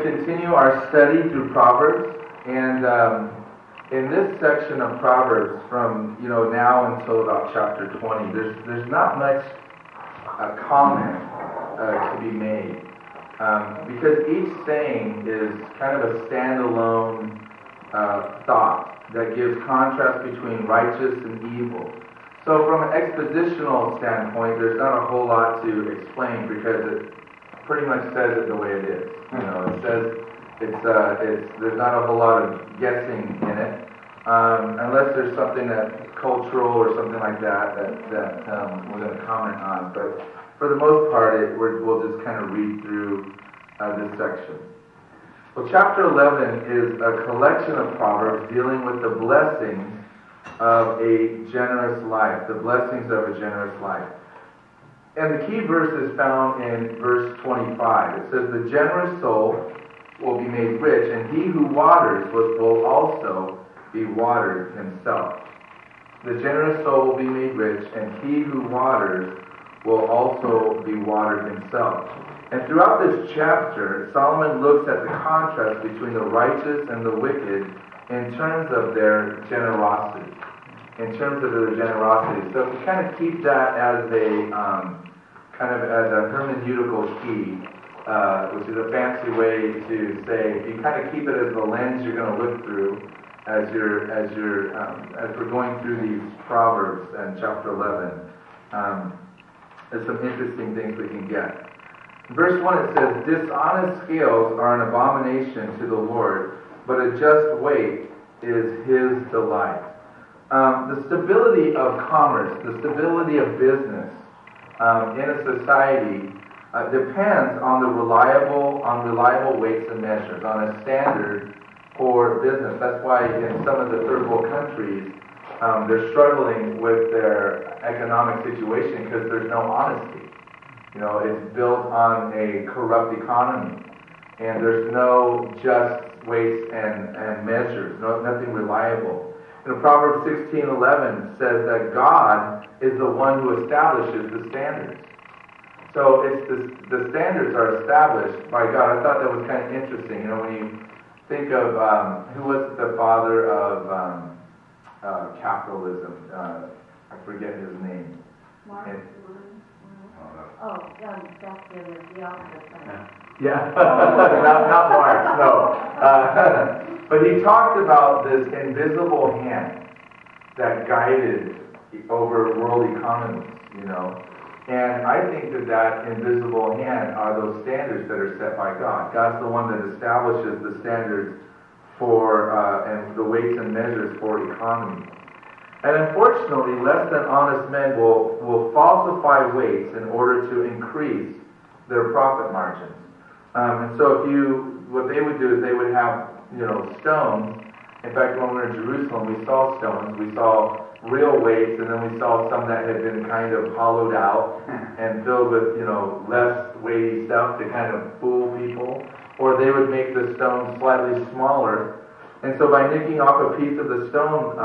to continue our study through Proverbs, and in this section of Proverbs, from now until about chapter 20, there's not much comment to be made, because each saying is kind of a standalone thought that gives contrast between righteous and evil. So from an expositional standpoint, there's not a whole lot to explain because it pretty much says it the way it is. It says there's not a whole lot of guessing in it, unless there's something that's cultural or something like that we're going to comment on. But for the most part, we'll just kind of read through this section. Well, chapter 11 is a collection of Proverbs dealing with the blessings of a generous life, the blessings of a generous life. And the key verse is found in verse 25. It says, "The generous soul will be made rich, and he who waters will also be watered himself." The generous soul will be made rich, and he who waters will also be watered himself. And throughout this chapter, Solomon looks at the contrast between the righteous and the wicked in terms of their generosity. So if you kind of keep that as a hermeneutical key, which is a fancy way to say, if you kind of keep it as the lens you're going to look through as we're going through these Proverbs and chapter 11, there's some interesting things we can get. In verse 1 it says, "Dishonest scales are an abomination to the Lord, but a just weight is his delight." The stability of commerce, the stability of business in a society depends on reliable weights and measures, on a standard for business. That's why in some of the third world countries, they're struggling with their economic situation because there's no honesty. It's built on a corrupt economy, and there's no just weights and measures, nothing reliable. Proverbs 16:11 says that God is the one who establishes the standards. So the standards are established by God. I thought that was kind of interesting. When you think of who was the father of capitalism, I forget his name. Marx. That's the opposite. Yeah, not Marx, no. But he talked about this invisible hand that guided over world economies, And I think that invisible hand are those standards that are set by God. God's the one that establishes the standards for and the weights and measures for economy. And unfortunately, less than honest men will falsify weights in order to increase their profit margins. And so what they would do is they would have, stones. In fact, when we were in Jerusalem, we saw stones. We saw real weights, and then we saw some that had been kind of hollowed out and filled with, less weighty stuff to kind of fool people. Or they would make the stone slightly smaller. And so by nicking off a piece of the stone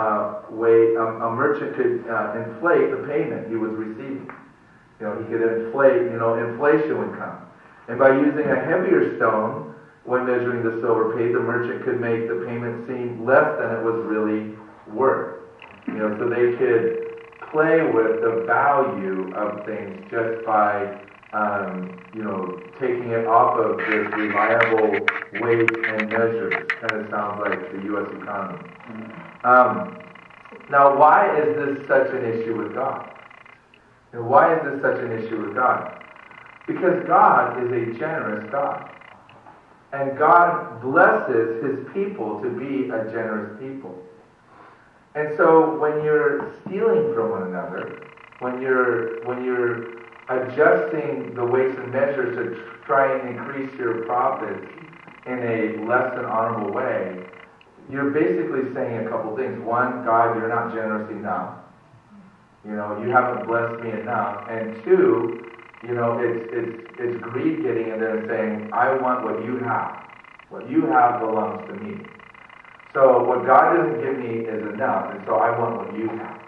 weight, a merchant could inflate the payment he was receiving. He could inflate, inflation would come. And by using a heavier stone, when measuring the silver paid, the merchant could make the payment seem less than it was really worth. So they could play with the value of things just by, taking it off of this reliable weight and measures. Kind of sounds like the U.S. economy. Now, why is this such an issue with God? And why is this such an issue with God? Because God is a generous God. And God blesses his people to be a generous people. And so when you're stealing from one another, when you're adjusting the weights and measures to try and increase your profits in a less than honorable way, you're basically saying a couple things. One, God, you're not generous enough. You haven't blessed me enough. And two, it's greed getting in there and saying, I want what you have. What you have belongs to me. So what God doesn't give me is enough, and so I want what you have.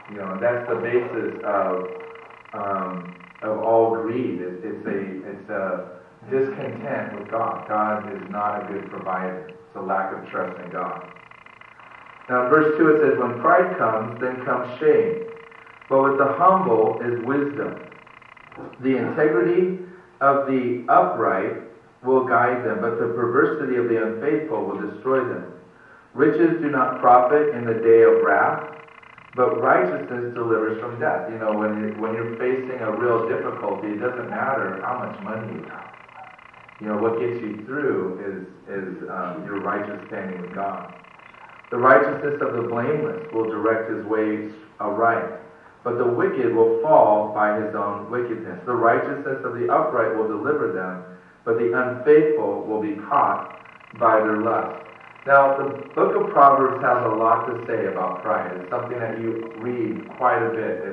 And that's the basis of all greed. It's discontent with God. God is not a good provider. It's a lack of trust in God. Now in verse 2 it says, when pride comes, then comes shame. But with the humble is wisdom. The integrity of the upright will guide them, but the perversity of the unfaithful will destroy them. Riches do not profit in the day of wrath, but righteousness delivers from death. You know, when you're facing a real difficulty, it doesn't matter how much money you have. You know, what gets you through is your righteous standing with God. The righteousness of the blameless will direct his ways aright, but the wicked will fall by his own wickedness. The righteousness of the upright will deliver them, but the unfaithful will be caught by their lust. Now, the book of Proverbs has a lot to say about pride. It's something that you read quite a bit.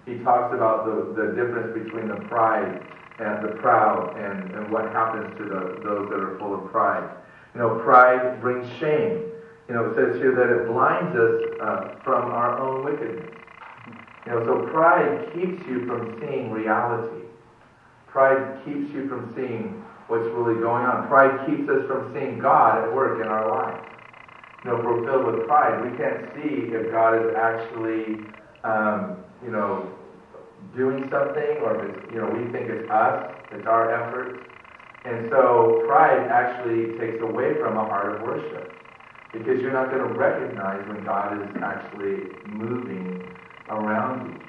He talks about the difference between the pride and the proud and what happens to those that are full of pride. You know, pride brings shame. You know, it says here that it blinds us from our own wickedness. You know, so pride keeps you from seeing reality. Pride keeps you from seeing what's really going on. Pride keeps us from seeing God at work in our lives. You know, if we're filled with pride, we can't see if God is actually, you know, doing something, or if it's, you know, we think it's us, it's our efforts. And so pride actually takes away from a heart of worship, because you're not going to recognize when God is actually moving around you.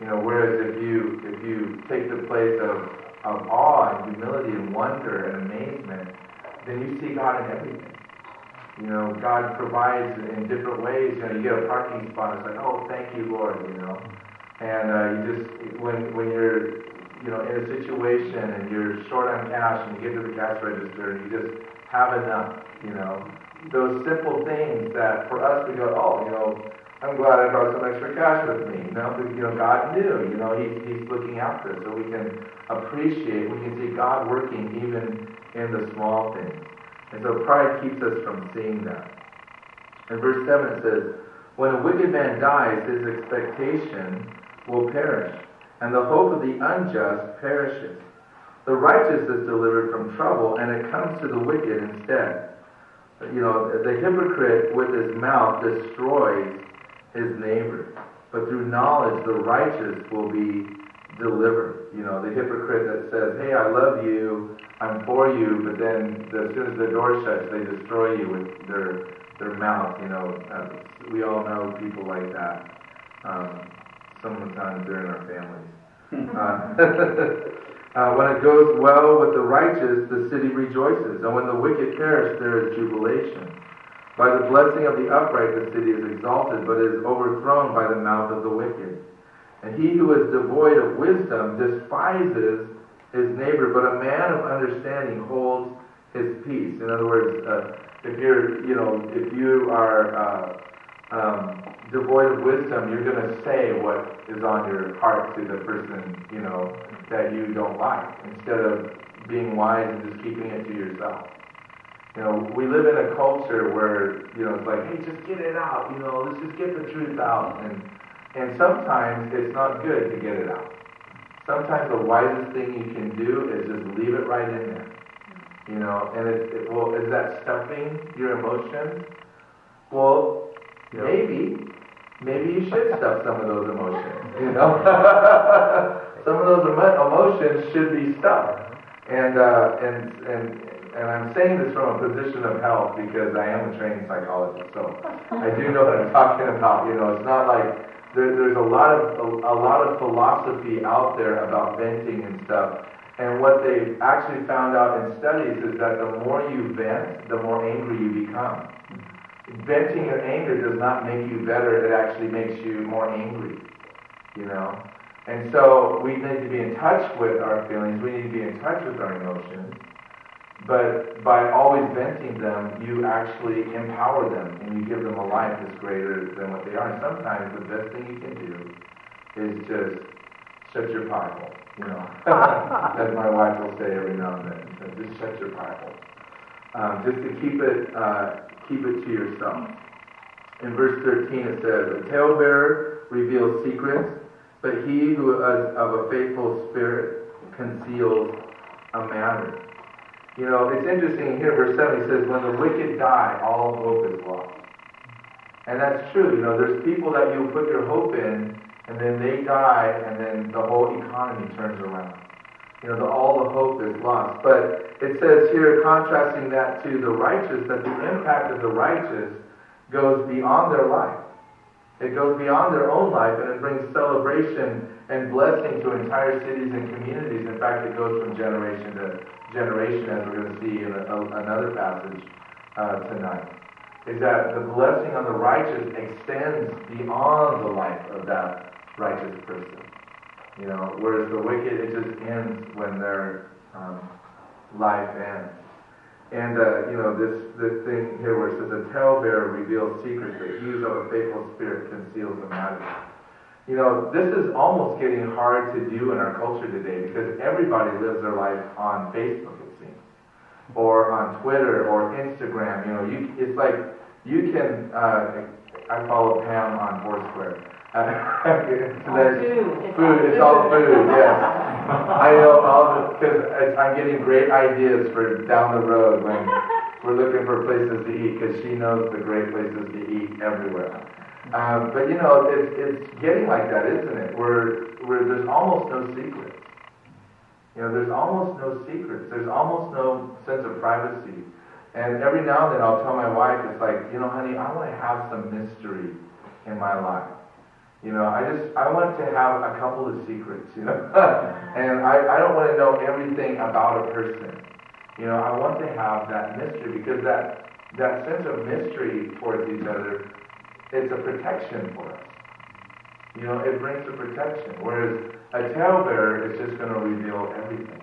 You know, whereas if you take the place of awe and humility and wonder and amazement, then you see God in everything. You know, God provides in different ways. You know, you get a parking spot, it's like, oh, thank you, Lord, you know. And you just, when you're, you know, in a situation and you're short on cash and you get to the cash register and you just have enough, you know. Those simple things that for us we go, oh, you know, I'm glad I brought some extra cash with me. You know, God knew. You know, He's looking after us, so we can appreciate. We can see God working even in the small things. And so pride keeps us from seeing that. In verse 7 it says, when a wicked man dies, his expectation will perish, and the hope of the unjust perishes. The righteous is delivered from trouble, and it comes to the wicked instead. You know, the hypocrite with his mouth destroys his neighbor, but through knowledge the righteous will be delivered. You know, the hypocrite that says, hey, I love you, I'm for you, but then as soon as the door shuts, they destroy you with their mouth. You know, we all know people like that. Sometimes they're in our families. When it goes well with the righteous, the city rejoices, and when the wicked perish, there is jubilation. By the blessing of the upright, the city is exalted, but is overthrown by the mouth of the wicked. And he who is devoid of wisdom despises his neighbor, but a man of understanding holds his peace. In other words, if you are devoid of wisdom, you're going to say what is on your heart to the person, you know, that you don't like, instead of being wise and just keeping it to yourself. You know, we live in a culture where, you know, it's like, hey, just get it out, you know, let's just get the truth out. And sometimes it's not good to get it out. Sometimes the wisest thing you can do is just leave it right in there. You know, and is that stuffing your emotions? Well, maybe you should stuff some of those emotions, you know. Some of those emotions should be stuffed. And I'm saying this from a position of health because I am a trained psychologist, so I do know what I'm talking about. You know, it's not like there's a lot of philosophy out there about venting and stuff. And what they've actually found out in studies is that the more you vent, the more angry you become. Venting your anger does not make you better, it actually makes you more angry, you know. And so we need to be in touch with our feelings, we need to be in touch with our emotions, but by always venting them, you actually empower them and you give them a life that's greater than what they are. And sometimes the best thing you can do is just shut your pie hole, you know, as my wife will say every now and then, just shut your pie hole. Just to keep it to yourself. In verse 13 it says, a talebearer reveals secrets, but he who is of a faithful spirit conceals a matter. You know, it's interesting here, verse 7, he says, when the wicked die, all hope is lost. And that's true. You know, there's people that you put your hope in, and then they die, and then the whole economy turns around. You know, all the hope is lost. But it says here, contrasting that to the righteous, that the impact of the righteous goes beyond their life. It goes beyond their own life, and it brings celebration and blessing to entire cities and communities. In fact, it goes from generation to generation, as we're going to see in another passage tonight. Is that the blessing on the righteous extends beyond the life of that righteous person. You know, whereas the wicked, it just ends when their life ends. And, you know, this thing here where it says, a talebearer reveals secrets, but he who is of a faithful spirit conceals the matter. You know, this is almost getting hard to do in our culture today because everybody lives their life on Facebook, it seems, or on Twitter or Instagram. You know, it's like you can. I follow Pam on Foursquare. Food. It's all food. Yes, I know all of it because I'm getting great ideas for down the road when we're looking for places to eat because she knows the great places to eat everywhere. But you know, it's getting like that, isn't it? Where there's almost no secrets. You know, there's almost no secrets. There's almost no sense of privacy. And every now and then I'll tell my wife, it's like, you know, honey, I want to have some mystery in my life. You know, I want to have a couple of secrets, you know. And I don't want to know everything about a person. You know, I want to have that mystery because that sense of mystery towards each other, it's a protection for us. You know, it brings a protection. Whereas a talebearer is just going to reveal everything.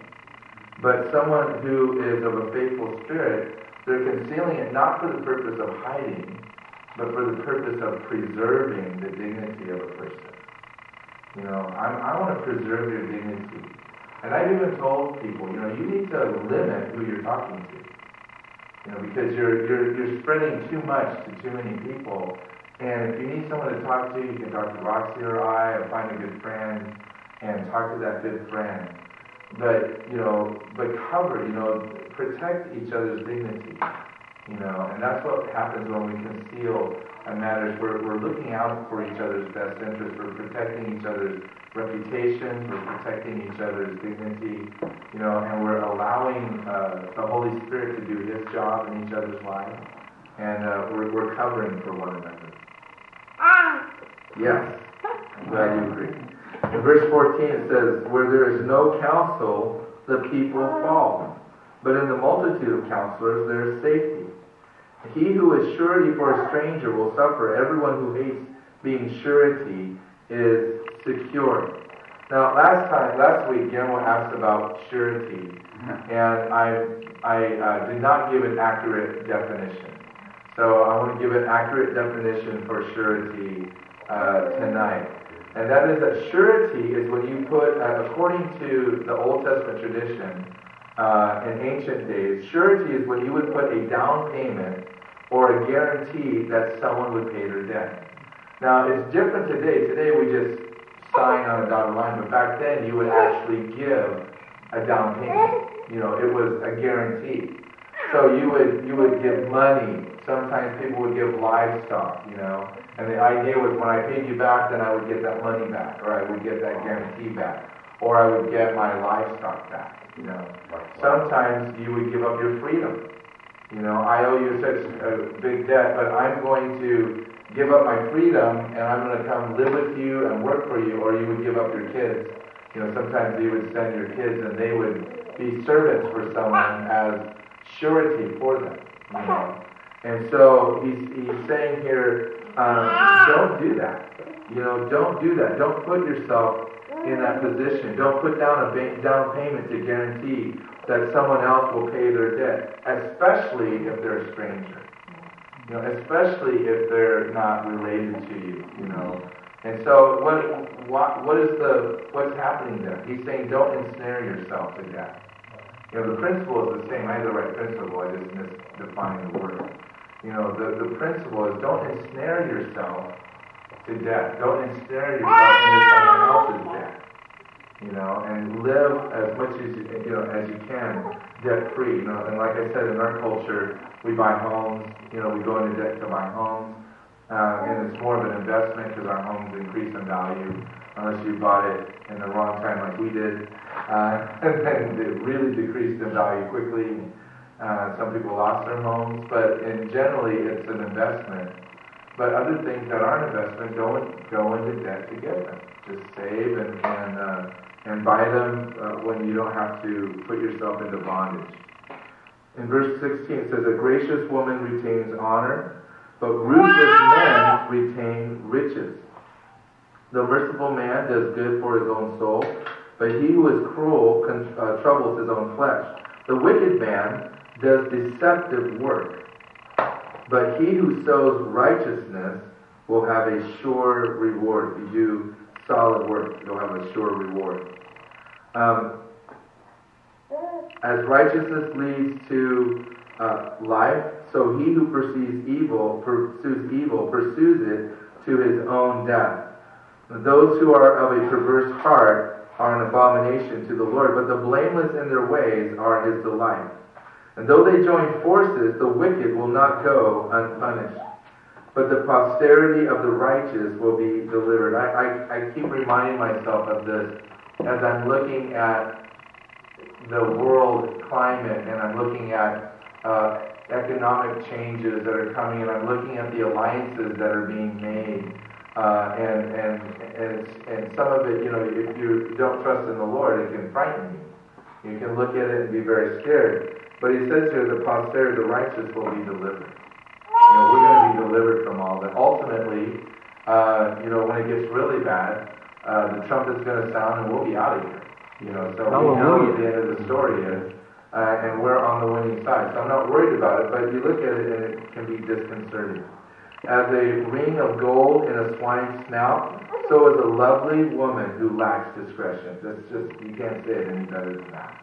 But someone who is of a faithful spirit, they're concealing it not for the purpose of hiding, but for the purpose of preserving the dignity of a person. You know, I want to preserve your dignity. And I've even told people, you know, you need to limit who you're talking to. You know, because you're spreading too much to too many people. And if you need someone to talk to, you can talk to Roxy or I, or find a good friend and talk to that good friend. But, you know, cover, you know, protect each other's dignity. You know, and that's what happens when we conceal matters. We're looking out for each other's best interests. We're protecting each other's reputations. We're protecting each other's dignity. You know, and we're allowing the Holy Spirit to do His job in each other's lives. And we're covering for one another. Yes, I'm glad you agree. In verse 14 it says, where there is no counsel, the people fall. But in the multitude of counselors there is safety. He who is surety for a stranger will suffer. Everyone who hates being surety is secure. Now, last week, Guillermo asked about surety, and I did not give an accurate definition. So I want to give an accurate definition for surety tonight. And that is that surety is when you put, according to the Old Testament tradition, in ancient days, surety is when you would put a down payment or a guarantee that someone would pay their debt. Now, it's different today. Today we just sign on a dotted line, but back then you would actually give a down payment. You know, it was a guarantee. So you would give money. Sometimes people would give livestock, you know. And the idea was when I paid you back, then I would get that money back, or I would get that guarantee back, or I would get my livestock back, you know. Sometimes you would give up your freedom. You know, I owe you such a big debt, but I'm going to give up my freedom, and I'm going to come live with you and work for you, or you would give up your kids. You know, sometimes you would send your kids, and they would be servants for someone as surety for them, you know. And so he's saying here, don't do that. You know, don't do that. Don't put yourself in that position. Don't put down a down payment to guarantee that someone else will pay their debt, especially if they're a stranger. You know, especially if they're not related to you. You know, and so what's happening there? He's saying, don't ensnare yourself to death. You know, the principle is the same. I had the right principle. I just misdefined the word. You know, the principle is don't ensnare yourself to death. Don't ensnare yourself into someone else's debt. and live as much as as you can debt free. And like I said, in our culture, we buy homes. We go into debt to buy homes, and it's more of an investment because our homes increase in value. Unless you bought it in the wrong time like we did, and then it really decreased in value quickly. Some people lost their homes, but generally it's an investment. But other things that aren't investment go into debt to get them. Just save and buy them when you don't have to put yourself into bondage. In verse 16 it says, "A gracious woman retains honor, but ruthless men retain riches. The merciful man does good for his own soul, but he who is cruel troubles his own flesh. The wicked man does deceptive work, but he who sows righteousness will have a sure reward." If you do solid work, you'll have a sure reward. As righteousness leads to life, so he who pursues evil pursues it to his own death. Those who are of a perverse heart are an abomination to the Lord, but the blameless in their ways are his delight. And though they join forces, the wicked will not go unpunished, but the posterity of the righteous will be delivered. I keep reminding myself of this as I'm looking at the world climate, and I'm looking at economic changes that are coming, and I'm looking at the alliances that are being made. And some of it, if you don't trust in the Lord, it can frighten you. You can look at it and be very scared. But he says here, the posterity of the righteous will be delivered. We're going to be delivered from all that. Ultimately, when it gets really bad, the trumpet's going to sound and we'll be out of here. So we know what the end of the story is, and we're on the winning side. So I'm not worried about it, but you look at it and it can be disconcerting. As a ring of gold in a swine's snout, so is a lovely woman who lacks discretion. You can't say it any better than that.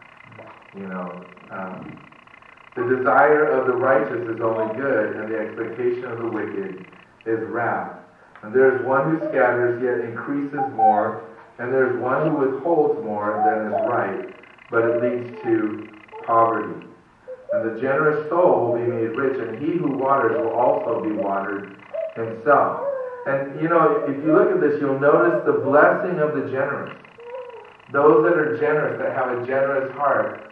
The desire of the righteous is only good, and the expectation of the wicked is wrath. And there is one who scatters, yet increases more, and there is one who withholds more than is right, but it leads to poverty. And the generous soul will be made rich, and he who waters will also be watered himself. And if you look at this, you'll notice the blessing of the generous. Those that are generous, that have a generous heart,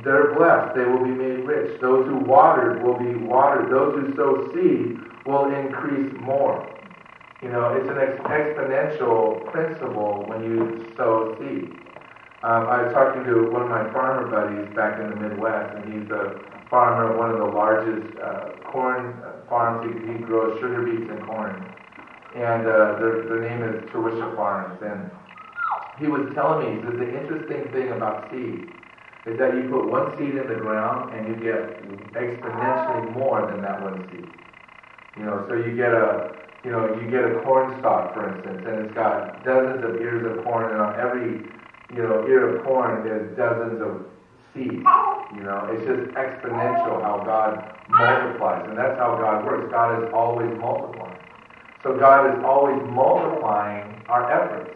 they're blessed. They will be made rich. Those who watered will be watered. Those who sow seed will increase more. It's an exponential principle when you sow seed. I was talking to one of my farmer buddies back in the Midwest, and he's a farmer of one of the largest corn farms. He grows sugar beets and corn. And their name is Terwisha Farms. And he was telling me, he says, the interesting thing about seed is that you put one seed in the ground and you get exponentially more than that one seed. So you get a corn stalk, for instance, and it's got dozens of ears of corn, and on every ear of corn is dozens of seeds. It's just exponential how God multiplies, and that's how God works. God is always multiplying. So God is always multiplying our efforts.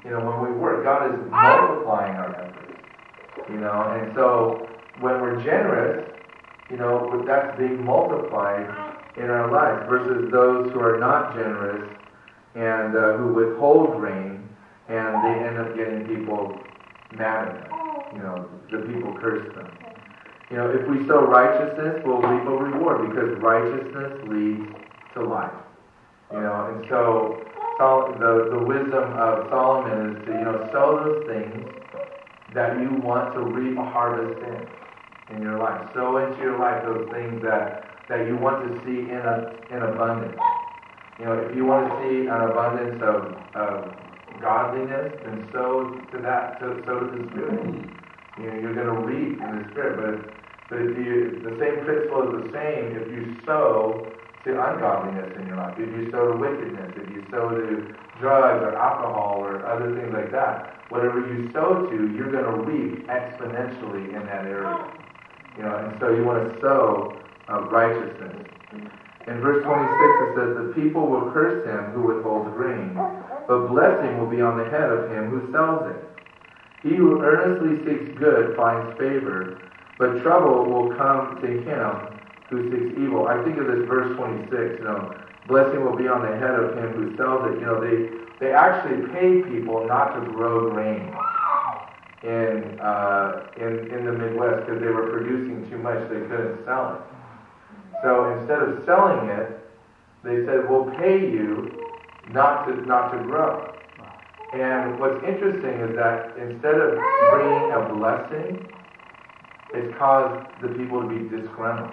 When we work, God is multiplying our efforts. And so when we're generous, that's being multiplied in our lives, versus those who are not generous and who withhold rain, and they end up getting people mad at them. The people curse them. If we sow righteousness, we'll reap a reward, because righteousness leads to life. And so the wisdom of Solomon is to sow those things that you want to reap a harvest in your life. Sow into your life those things that you want to see in abundance. If you want to see an abundance of godliness, then sow to that, sow to the Spirit. You're going to reap in the Spirit. But if the same principle is the same if you sow to ungodliness in your life, if you sow to wickedness, if you sow to drugs or alcohol or other things like that, whatever you sow to, you're going to reap exponentially in that area. And so you want to sow righteousness. In verse 26 it says, the people will curse him who withholds grain, but blessing will be on the head of him who sells it. He who earnestly seeks good finds favor, but trouble will come to him who seeks evil. I think of this verse 26, blessing will be on the head of him who sells it. They actually pay people not to grow grain in the Midwest because they were producing too much. They couldn't sell it. So instead of selling it, they said, we'll pay you not to grow. And what's interesting is that instead of bringing a blessing, it's caused the people to be disgruntled,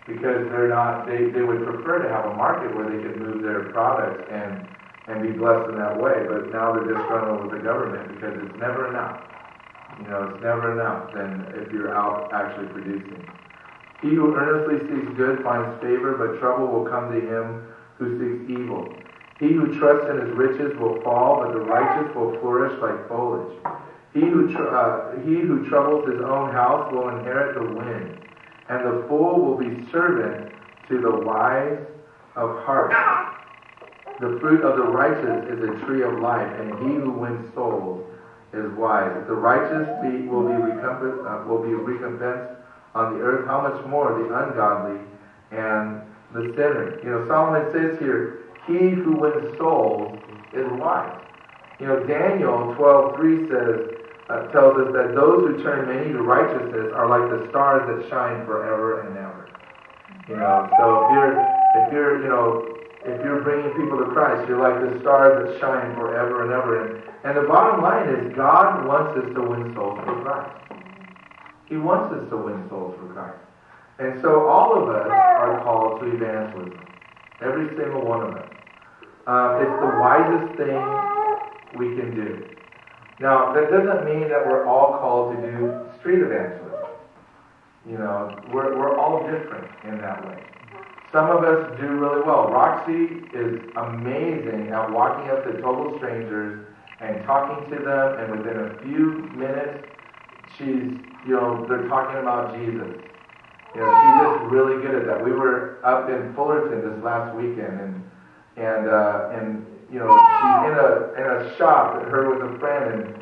because they would prefer to have a market where they could move their products and be blessed in that way, but now they're disgruntled with the government because it's never enough. It's never enough than if you're out actually producing. He who earnestly seeks good finds favor, but trouble will come to him who seeks evil. He who trusts in his riches will fall, but the righteous will flourish like foliage. He who troubles his own house will inherit the wind, and the fool will be servant to the wise of heart. The fruit of the righteous is a tree of life, and he who wins souls is wise. If the righteous will be recompensed on the earth, how much more the ungodly and the sinner? Solomon says here, he who wins souls is wise. Daniel 12:3 tells us that those who turn many to righteousness are like the stars that shine forever and ever. So if you're bringing people to Christ, you're like the stars that shine forever and ever. And the bottom line is, God wants us to win souls for Christ. He wants us to win souls for Christ. And so all of us are called to evangelism. Every single one of us. It's the wisest thing we can do. Now, that doesn't mean that we're all called to do street evangelism. We're all different in that way. Some of us do really well. Roxy is amazing at walking up to total strangers and talking to them, and within a few minutes, they're talking about Jesus. She's just really good at that. We were up in Fullerton this last weekend, and she's in a shop, her with a friend,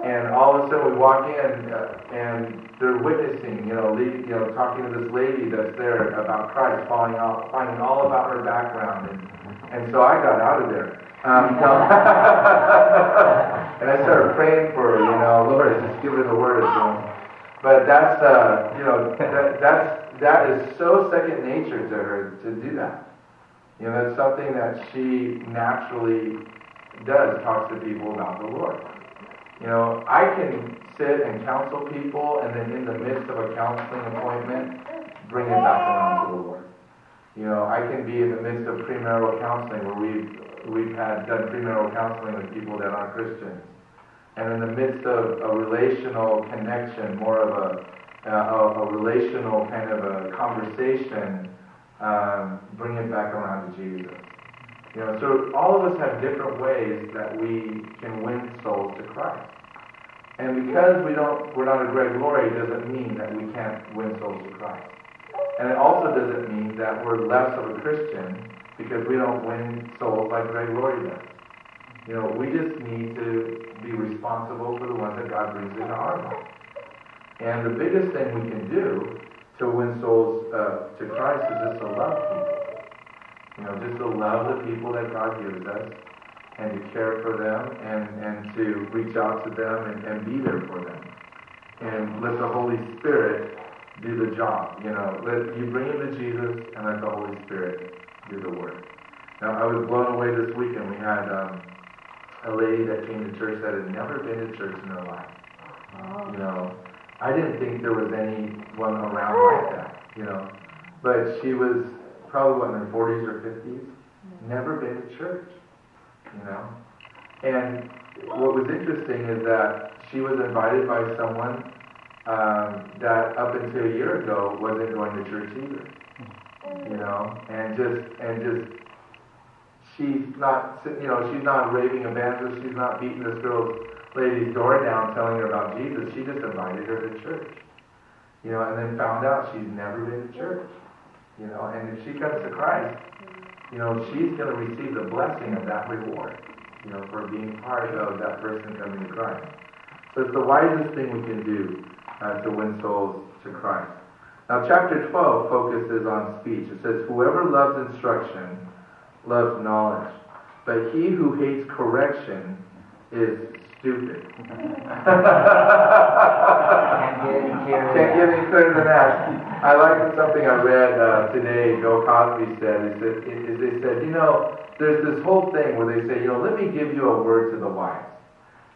and all of a sudden we walk in, and they're witnessing, talking to this lady that's there about Christ, finding all about her background, and so I got out of there. And I started praying for her, Lord, just give her the word. But that's, that is so second nature to her to do that. That's something that she naturally does, talks to people about the Lord. I can sit and counsel people, and then in the midst of a counseling appointment, bring it back around to the Lord. I can be in the midst of premarital counseling, where we've done premarital counseling with people that aren't Christians. And in the midst of a relational connection, more of a relational kind of a conversation, bring it back around to Jesus. So all of us have different ways that we can win souls to Christ. And because we're not a Greg Laurie, doesn't mean that we can't win souls to Christ. And it also doesn't mean that we're less of a Christian because we don't win souls like Greg Laurie does. We just need to be responsible for the ones that God brings into our life. And the biggest thing we can do to win souls to Christ is just to love people. Just to love the people that God gives us, and to care for them, and to reach out to them and be there for them. And let the Holy Spirit do the job. Let you bring them to Jesus, and let the Holy Spirit do the work. Now, I was blown away this weekend. We had a lady that came to church that had never been to church in her life. I didn't think there was anyone around like that, But she was probably in her 40s or 50s, never been to church, And what was interesting is that she was invited by someone that up until a year ago wasn't going to church either, and just she's not a raving evangelist. She's not beating this lady's door down telling her about Jesus. She just invited her to church, and then found out she's never been to church, and if she comes to Christ, she's going to receive the blessing of that reward. for being part of that person coming to Christ. So it's the wisest thing we can do to win souls to Christ. Now, chapter 12 focuses on speech. It says, "Whoever loves instruction loves knowledge, but he who hates correction is stupid." Can't get any clearer than that. I like something I read today. Bill Cosby said. They said, there's this whole thing where they say, let me give you a word to the wise.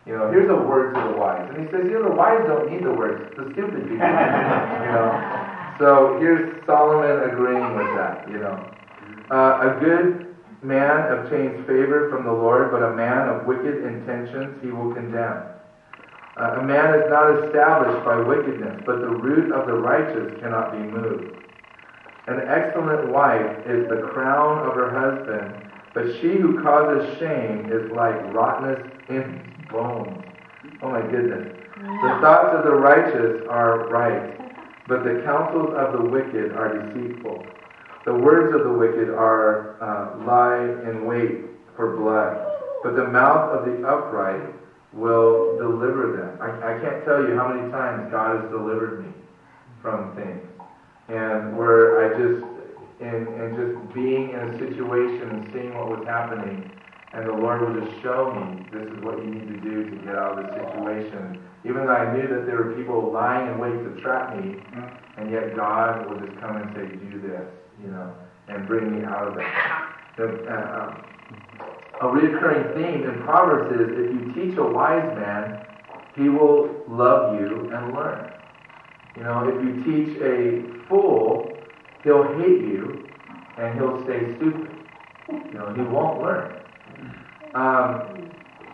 Here's a word to the wise. And he says, the wise don't need the words. The stupid people. So here's Solomon agreeing with that. A good man obtains favor from the Lord, but a man of wicked intentions he will condemn. A man is not established by wickedness, but the root of the righteous cannot be moved. An excellent wife is the crown of her husband, but she who causes shame is like rottenness in bones. Oh my goodness. The thoughts of the righteous are right, but the counsels of the wicked are deceitful. The words of the wicked lie in wait for blood, but the mouth of the upright will deliver them. I can't tell you how many times God has delivered me from things. And where I just being in a situation and seeing what was happening, and the Lord would just show me, this is what you need to do to get out of this situation. Even though I knew that there were people lying in wait to trap me, and yet God would just come and say, do this, and bring me out of it. A recurring theme in Proverbs is, if you teach a wise man, he will love you and learn. If you teach a fool, he'll hate you and he'll stay stupid. He won't learn.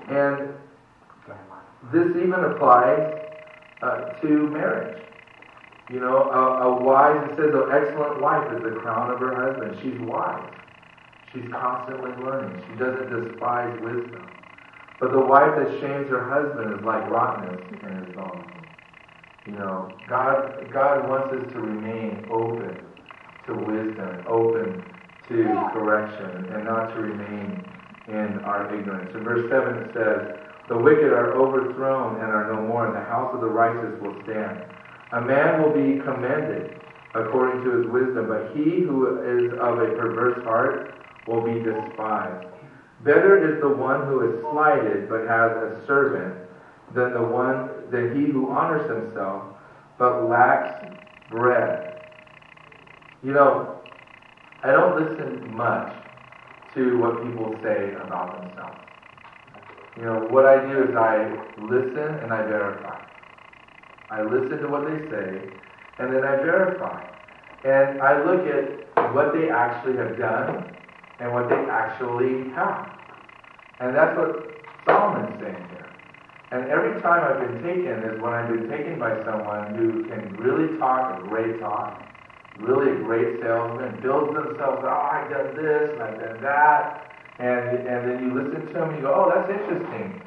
And this even applies to marriage. A wise, it says, an excellent wife is the crown of her husband. She's wise. She's constantly learning. She doesn't despise wisdom. But the wife that shames her husband is like rottenness in his bones. God wants us to remain open to wisdom, open to correction, and not to remain in our ignorance. In verse 7 it says, "The wicked are overthrown and are no more, and the house of the righteous will stand. A man will be commended according to his wisdom, but he who is of a perverse heart will be despised. Better is the one who is slighted but has a servant than he who honors himself but lacks bread." I don't listen much to what people say about themselves. What I do is I listen and I verify. I listen to what they say and then I verify. And I look at what they actually have done and what they actually have. And that's what Solomon's saying here. And every time I've been taken is when I've been taken by someone who can really talk a great talk, really a great salesman, builds themselves, I've done this and I've done that. And then you listen to them and you go, that's interesting.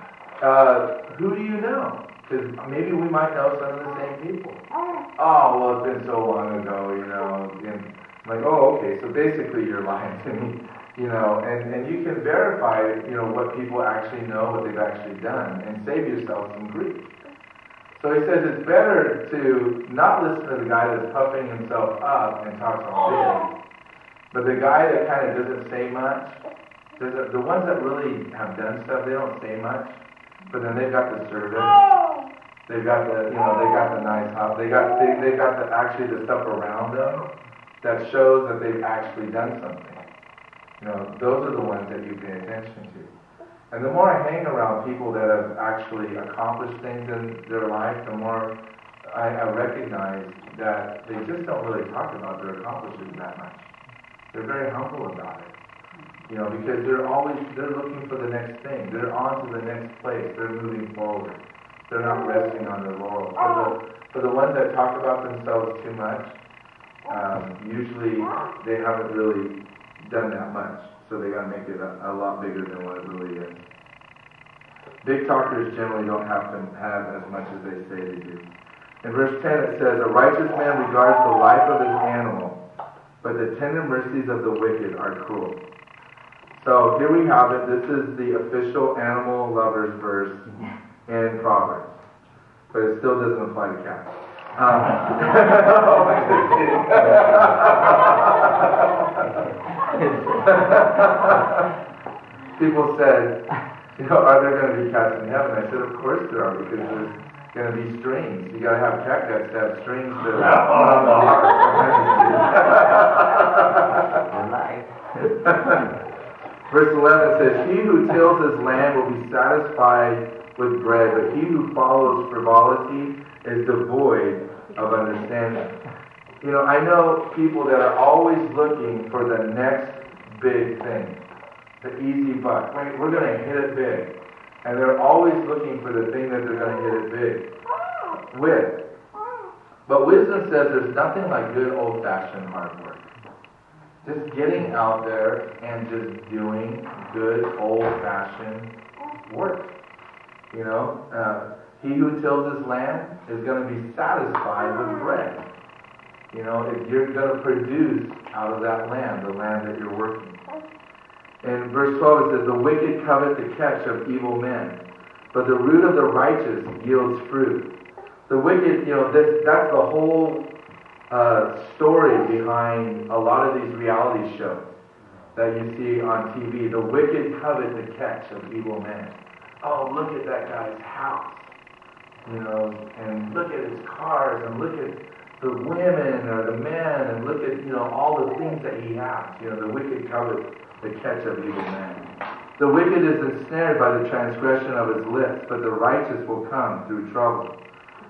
Who do you know? Because maybe we might know some of the same people. Well, it's been so long ago, And I'm like, okay, so basically you're lying to me. And you can verify, what people actually know, what they've actually done, and save yourself some grief. So he says it's better to not listen to the guy that's puffing himself up and talks all big, but the guy that kind of doesn't say much. The ones that really have done stuff, they don't say much, but then they've got the service, they've got the, they got the nice house, they've got the stuff around them that shows that they've actually done something. Those are the ones that you pay attention to. And the more I hang around people that have actually accomplished things in their life, the more I recognize that they just don't really talk about their accomplishments that much. They're very humble about it. Because they're looking for the next thing. They're on to the next place. They're moving forward. They're not resting on their laurels. For the ones that talk about themselves too much, usually they haven't really done that much. So they got to make it a lot bigger than what it really is. Big talkers generally don't have to have as much as they say they do. In verse 10 it says, "A righteous man regards the life of his animal, but the tender mercies of the wicked are cruel." So here we have it. This is the official animal lovers verse in Proverbs. But it still doesn't apply to cats. People said, are there going to be cats in heaven? I said, of course there are, because there's going to be strings. You got to have cat guts to have strings to put on the heart. Verse 11 says, he who tills his land will be satisfied with bread, but he who follows frivolity is devoid of understanding. I know people that are always looking for the next big thing, the easy buck. We're going to hit it big. And they're always looking for the thing that they're going to hit it big with. But wisdom says there's nothing like good old-fashioned hard work. Just getting out there and just doing good old-fashioned work. He who tills his land is going to be satisfied with bread. If you're going to produce out of that land, the land that you're working. In verse 12 it says, the wicked covet the catch of evil men, but the root of the righteous yields fruit. The wicked, that's the whole story behind a lot of these reality shows that you see on TV. The wicked covet the catch of evil men. Oh, look at that guy's house, and look at his cars, and look at the women or the men, and look at, all the things that he has. The wicked covet the catch of evil men. The wicked is ensnared by the transgression of his lips, but the righteous will come through trouble.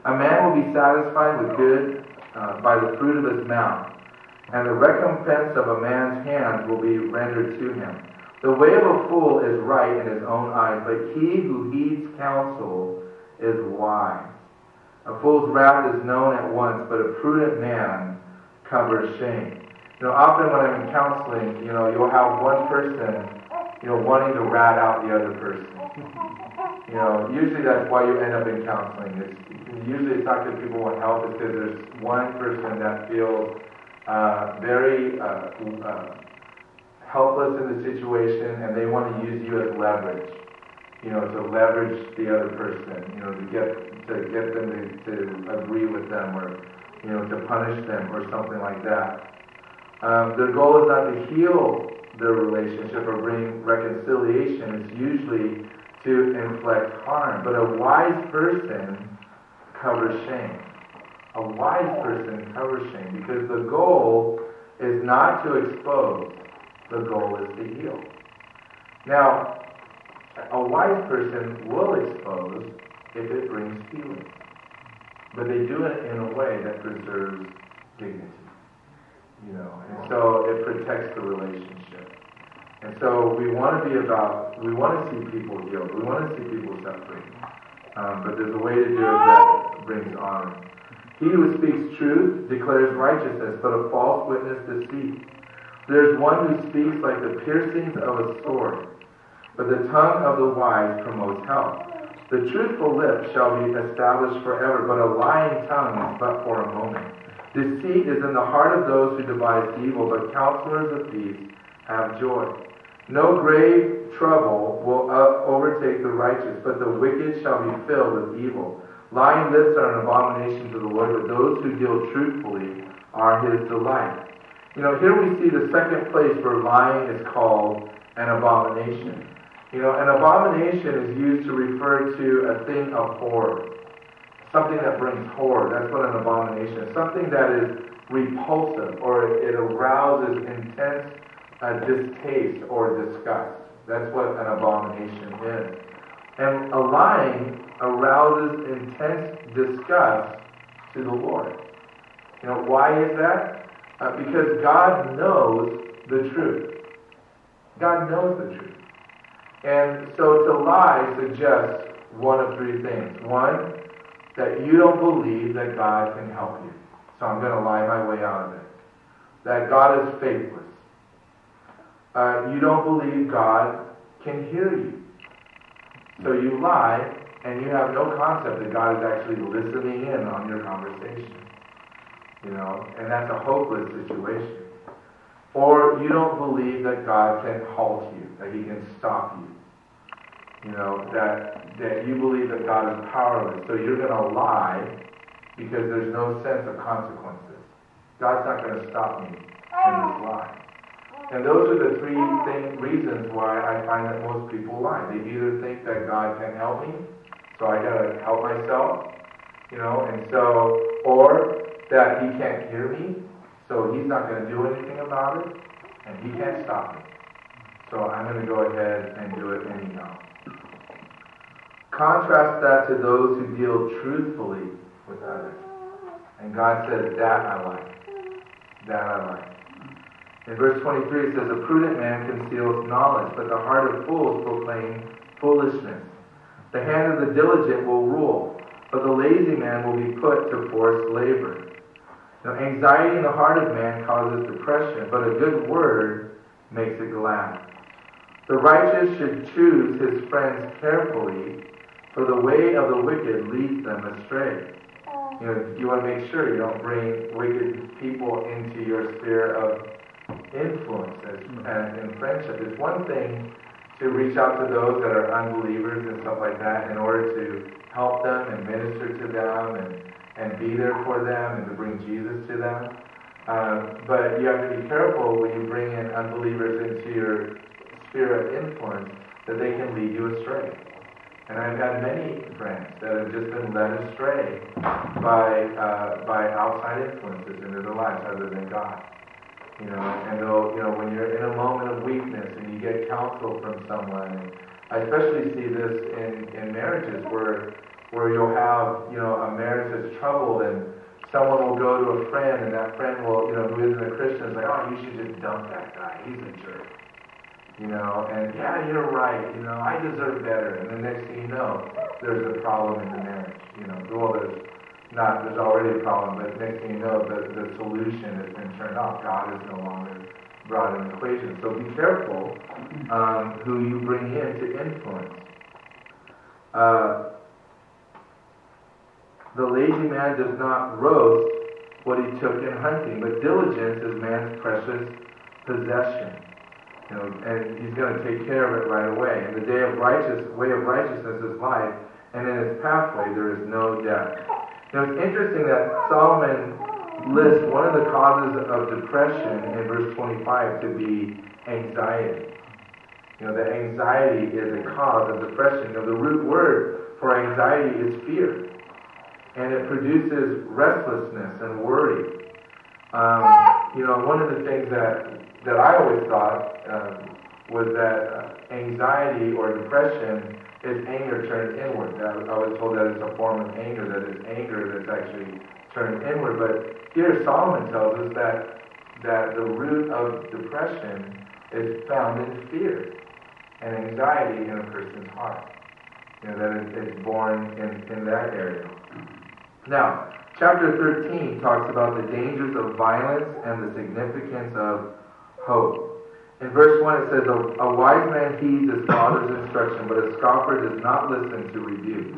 A man will be satisfied with good by the fruit of his mouth, and the recompense of a man's hands will be rendered to him. The way of a fool is right in his own eyes, but he who heeds counsel is wise. A fool's wrath is known at once, but a prudent man covers shame. Often when I'm in counseling, you'll have one person, wanting to rat out the other person. Usually that's why you end up in counseling. Usually it's not because people want help, it's because there's one person that feels very helpless in the situation, and they want to use you as leverage. To leverage the other person, to get them to agree with them, or to punish them or something like that. Their goal is not to heal their relationship or bring reconciliation. It's usually to inflict harm. But a wise person covers shame. A wise person covers shame, because the goal is not to expose. The goal is to heal. Now, a wise person will expose if it brings healing. But they do it in a way that preserves dignity. And so it protects the relationship. And so we want to see people healed. We want to see people set free. But there's a way to do it that brings honor. He who speaks truth declares righteousness, but a false witness deceit. There's one who speaks like the piercings of a sword, but the tongue of the wise promotes health. The truthful lip shall be established forever, but a lying tongue is but for a moment. Deceit is in the heart of those who devise evil, but counselors of peace have joy. No grave trouble will overtake the righteous, but the wicked shall be filled with evil. Lying lips are an abomination to the Lord, but those who deal truthfully are his delight. Here we see the second place where lying is called an abomination. An abomination is used to refer to a thing of horror. Something that brings horror. That's what an abomination is. Something that is repulsive, or it arouses intense distaste or disgust. That's what an abomination is. And a lying arouses intense disgust to the Lord. Why is that? Because God knows the truth. God knows the truth. And so to lie suggests one of three things. One, that you don't believe that God can help you. So I'm going to lie my way out of it. That God is faithless. You don't believe God can hear you. So you lie, and you have no concept that God is actually listening in on your conversation. And that's a hopeless situation. Or you don't believe that God can halt you, that He can stop you. That you believe that God is powerless. So you're going to lie because there's no sense of consequences. God's not going to stop me in this lie. And those are the three reasons why I find that most people lie. They either think that God can help me, so I got to help myself, or that He can't hear me, so He's not going to do anything about it, and He can't stop me. So I'm going to go ahead and do it anyhow. Contrast that to those who deal truthfully with others. And God says, that I like. That I like. In verse 23 it says, a prudent man conceals knowledge, but the heart of fools proclaim foolishness. The hand of the diligent will rule, but the lazy man will be put to forced labor. Anxiety in the heart of man causes depression, but a good word makes it glad. The righteous should choose his friends carefully, for the way of the wicked leads them astray. You want to make sure you don't bring wicked people into your sphere of influence and in friendship. It's one thing to reach out to those that are unbelievers and stuff like that in order to help them and minister to them and be there for them and to bring Jesus to them. But you have to be careful when you bring in unbelievers into your sphere of influence that they can lead you astray. And I've had many friends that have just been led astray by outside influences into their lives other than God. And when you're in a moment of weakness and you get counsel from someone, and I especially see this in marriages where you'll have a marriage that's troubled, and someone will go to a friend, and that friend will who isn't a Christian is like, oh, you should just dump that guy, he's a jerk. And yeah, you're right, I deserve better. And the next thing you know, there's a problem in the marriage. There's already a problem, but next thing you know, the solution has been turned off. God is no longer brought in the equation. So be careful who you bring in to influence. The lazy man does not roast what he took in hunting, but diligence is man's precious possession. And he's going to take care of it right away. And the way of righteousness is life, and in its pathway there is no death. It's interesting that Solomon lists one of the causes of depression in verse 25 to be anxiety. That anxiety is a cause of depression. The root word for anxiety is fear, and it produces restlessness and worry. One of the things that I always thought was that anxiety or depression is anger turned inward. I was told that it's a form of anger, that it's anger that's actually turned inward. But here Solomon tells us that the root of depression is found in fear and anxiety in a person's heart. That it's born in that area. Now, chapter 13 talks about the dangers of violence and the significance of hope. In verse 1 it says, a wise man heeds his father's instruction, but a scoffer does not listen to rebuke.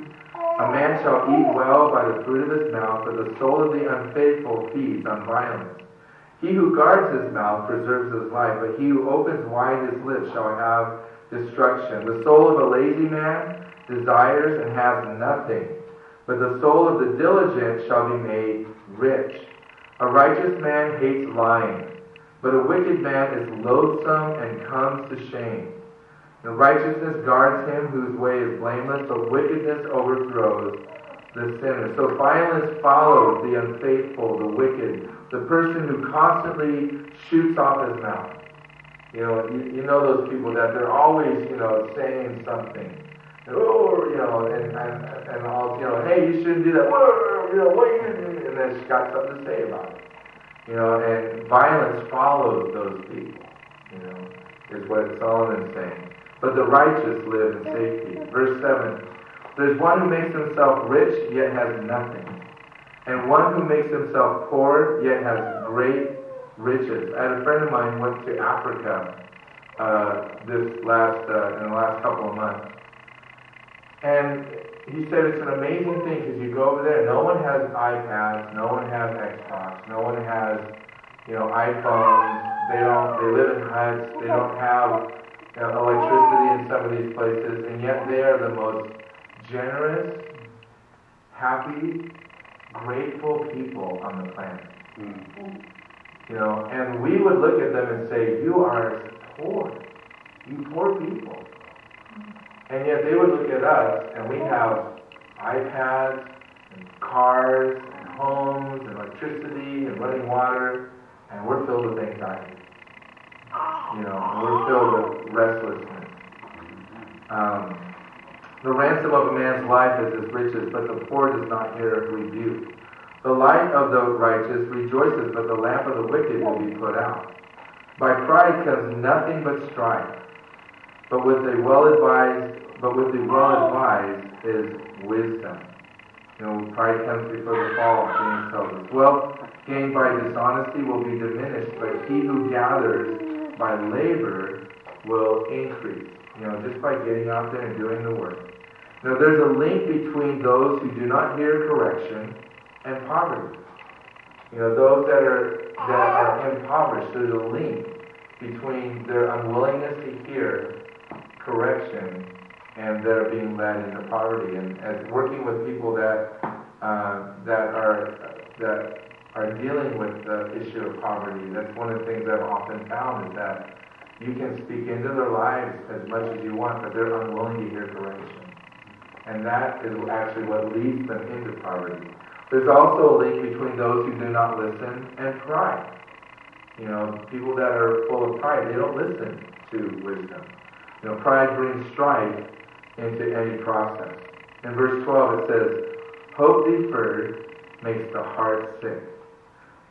A man shall eat well by the fruit of his mouth, but the soul of the unfaithful feeds on violence. He who guards his mouth preserves his life, but he who opens wide his lips shall have destruction. The soul of a lazy man desires and has nothing, but the soul of the diligent shall be made rich. A righteous man hates lying, but a wicked man is loathsome and comes to shame. The righteousness guards him whose way is blameless, but wickedness overthrows the sinner. So violence follows the unfaithful, the wicked, the person who constantly shoots off his mouth. You know those people that they're always, saying something. And all, hey, you shouldn't do that. What are you doing? And then she's got something to say about it. And violence follows those people, is what Solomon's saying. But the righteous live in safety. Verse 7, there's one who makes himself rich, yet has nothing. And one who makes himself poor, yet has great riches. I had a friend of mine who went to Africa in the last couple of months. And he said it's an amazing thing because you go over there, no one has iPads, no one has Xbox, no one has, iPhones, They live in huts. They don't have electricity in some of these places, and yet they are the most generous, happy, grateful people on the planet. And we would look at them and say, you are poor. You poor people. And yet they would look at us, and we have iPads, and cars, and homes, and electricity, and running water, and we're filled with anxiety. And we're filled with restlessness. The ransom of a man's life is his riches, but the poor does not hear rebuke. The light of the righteous rejoices, but the lamp of the wicked will be put out. By pride comes nothing but strife, but with the well advised is wisdom. Pride comes before the fall, James tells us. Wealth gained by dishonesty will be diminished, but he who gathers by labor will increase. Just by getting out there and doing the work. There's a link between those who do not hear correction and poverty. Those that are impoverished, there's a link between their unwillingness to hear correction and their being led into poverty. And as working with people that are dealing with the issue of poverty, that's one of the things I've often found is that you can speak into their lives as much as you want, but they're unwilling to hear correction. And that is actually what leads them into poverty. There's also a link between those who do not listen and pride. People that are full of pride, they don't listen to wisdom. Pride brings strife into any process. In verse 12 it says, hope deferred makes the heart sick.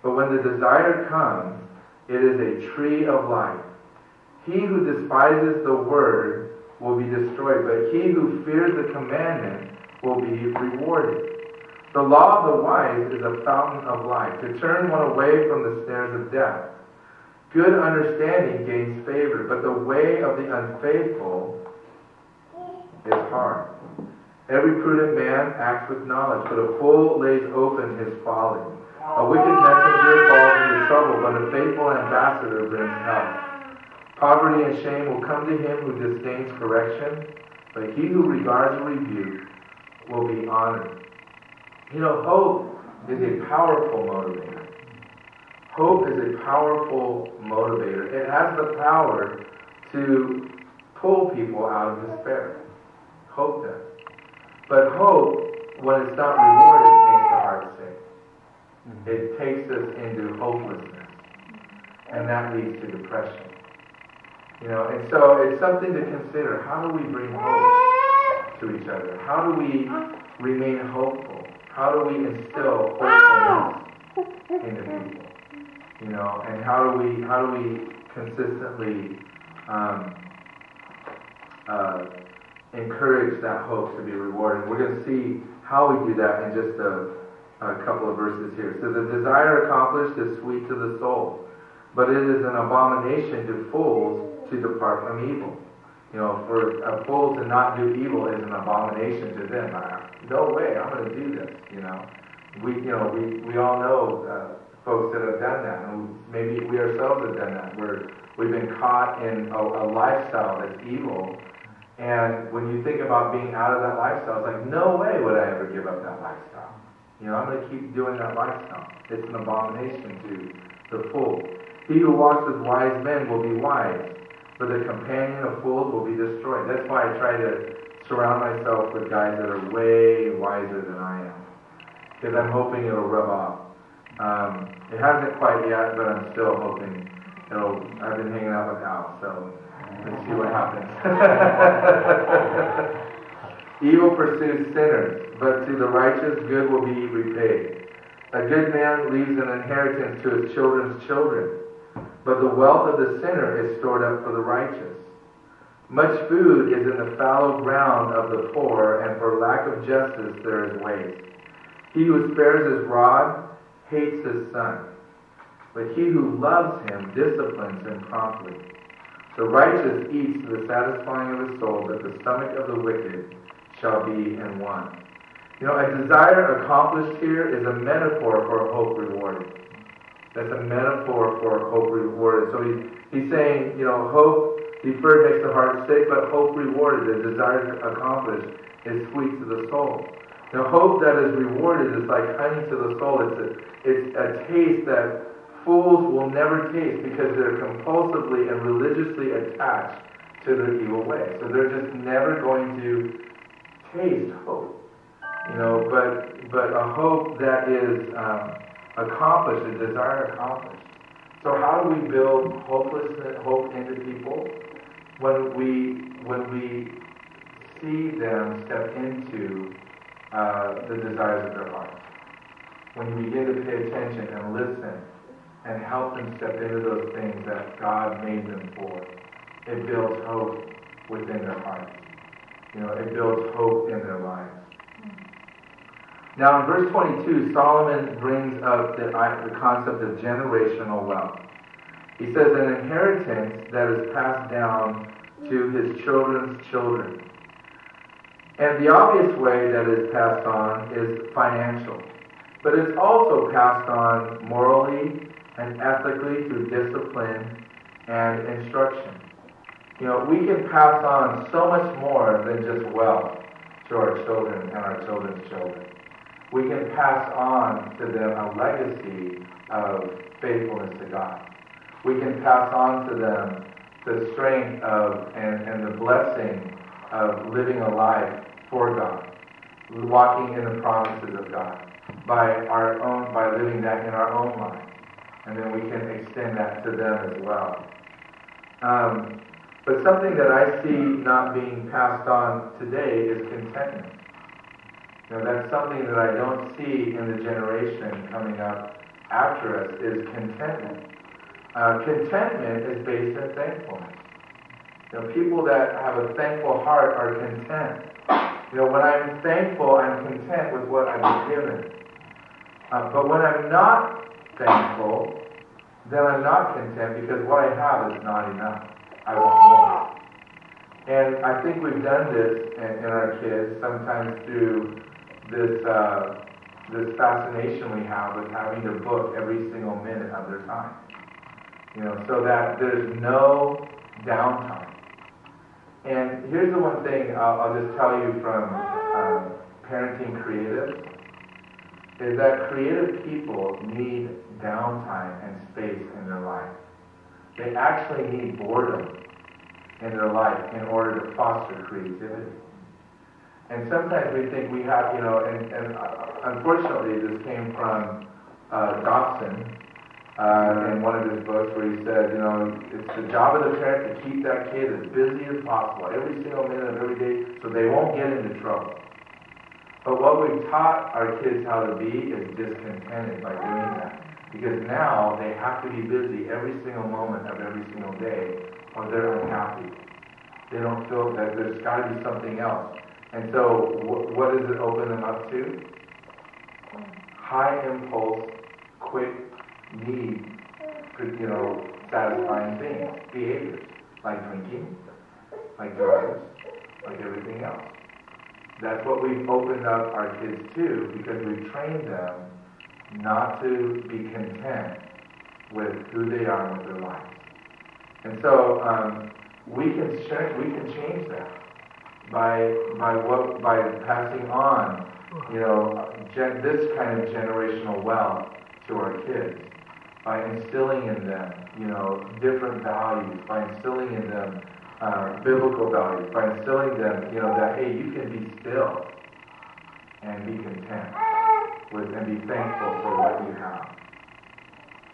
But when the desire comes, it is a tree of life. He who despises the word will be destroyed, but he who fears the commandment will be rewarded. The law of the wise is a fountain of life, to turn one away from the snares of death. Good understanding gains favor, but the way of the unfaithful is hard. Every prudent man acts with knowledge, but a fool lays open his folly. A wicked messenger falls into trouble, but a faithful ambassador brings health. Poverty and shame will come to him who disdains correction, but he who regards rebuke will be honored. Hope is a powerful motivator. Hope is a powerful motivator. It has the power to pull people out of despair. Hope does. But hope, when it's not rewarded, makes the heart sick. It takes us into hopelessness. And that leads to depression. And so it's something to consider. How do we bring hope to each other? How do we remain hopeful? How do we instill hopefulness into people? And how do we consistently encourage that hope to be rewarded? We're going to see how we do that in just a couple of verses here. It says, "The desire accomplished is sweet to the soul, but it is an abomination to fools to depart from evil." For a fool to not do evil is an abomination to them. No way, I'm going to do this. We all know folks that have done that, and maybe we ourselves have done that, where we've been caught in a lifestyle that's evil. And when you think about being out of that lifestyle, it's like, no way would I ever give up that lifestyle. I'm going to keep doing that lifestyle. It's an abomination to the fool. He who walks with wise men will be wise, but the companion of fools will be destroyed. That's why I try to surround myself with guys that are way wiser than I am, because I'm hoping it'll rub off. It hasn't quite yet, but I'm still hoping it'll. I've been hanging out with Al, so let's see what happens. Evil pursues sinners, but to the righteous good will be repaid. A good man leaves an inheritance to his children's children, but the wealth of the sinner is stored up for the righteous. Much food is in the fallow ground of the poor, and for lack of justice there is waste. He who spares his rod hates his son, but he who loves him disciplines him promptly. The righteous eats to the satisfying of his soul, but the stomach of the wicked shall be in want. A desire accomplished here is a metaphor for a hope rewarded. That's a metaphor for hope rewarded. So he's saying, hope deferred makes the heart sick, but hope rewarded, the desire to accomplish, is sweet to the soul. Now, hope that is rewarded is like honey to the soul. It's a taste that fools will never taste because they're compulsively and religiously attached to their evil way. So they're just never going to taste hope. But a hope that is accomplished, a desire accomplished. So how do we build hope into people? When we see them step into the desires of their hearts. When you begin to pay attention and listen and help them step into those things that God made them for, it builds hope within their hearts. It builds hope in their lives. Now in verse 22, Solomon brings up the concept of generational wealth. He says an inheritance that is passed down to his children's children. And the obvious way that is passed on is financial. But it's also passed on morally and ethically through discipline and instruction. We can pass on so much more than just wealth to our children and our children's children. We can pass on to them a legacy of faithfulness to God. We can pass on to them the strength of and the blessing of living a life for God, walking in the promises of God by living that in our own lives, and then we can extend that to them as well. But something that I see not being passed on today is contentment. That's something that I don't see in the generation coming up after us is contentment. Contentment is based in thankfulness. People that have a thankful heart are content. When I'm thankful, I'm content with what I've been given. But when I'm not thankful, then I'm not content because what I have is not enough. I want more. And I think we've done this in our kids sometimes through this fascination we have with having to book every single minute of their time. So that there's no downtime. And here's the one thing I'll just tell you from parenting creatives, is that creative people need downtime and space in their life. They actually need boredom in their life in order to foster creativity. And sometimes we think we have, and unfortunately this came from Dobson in one of his books where he said, it's the job of the parent to keep that kid as busy as possible every single minute of every day so they won't get into trouble. But what we've taught our kids how to be is discontented by doing that. Because now they have to be busy every single moment of every single day or they're unhappy. They don't feel that there's got to be something else. And so what does it open them up to? High impulse, quick need, satisfying things, behaviors, like drinking, like drugs, like everything else. That's what we've opened up our kids to because we've trained them not to be content with who they are with their lives. And so we can change that by passing on, this kind of generational wealth to our kids, by instilling in them, different values, by instilling in them biblical values, by instilling them, that hey, you can be still and be content with and be thankful for what you have.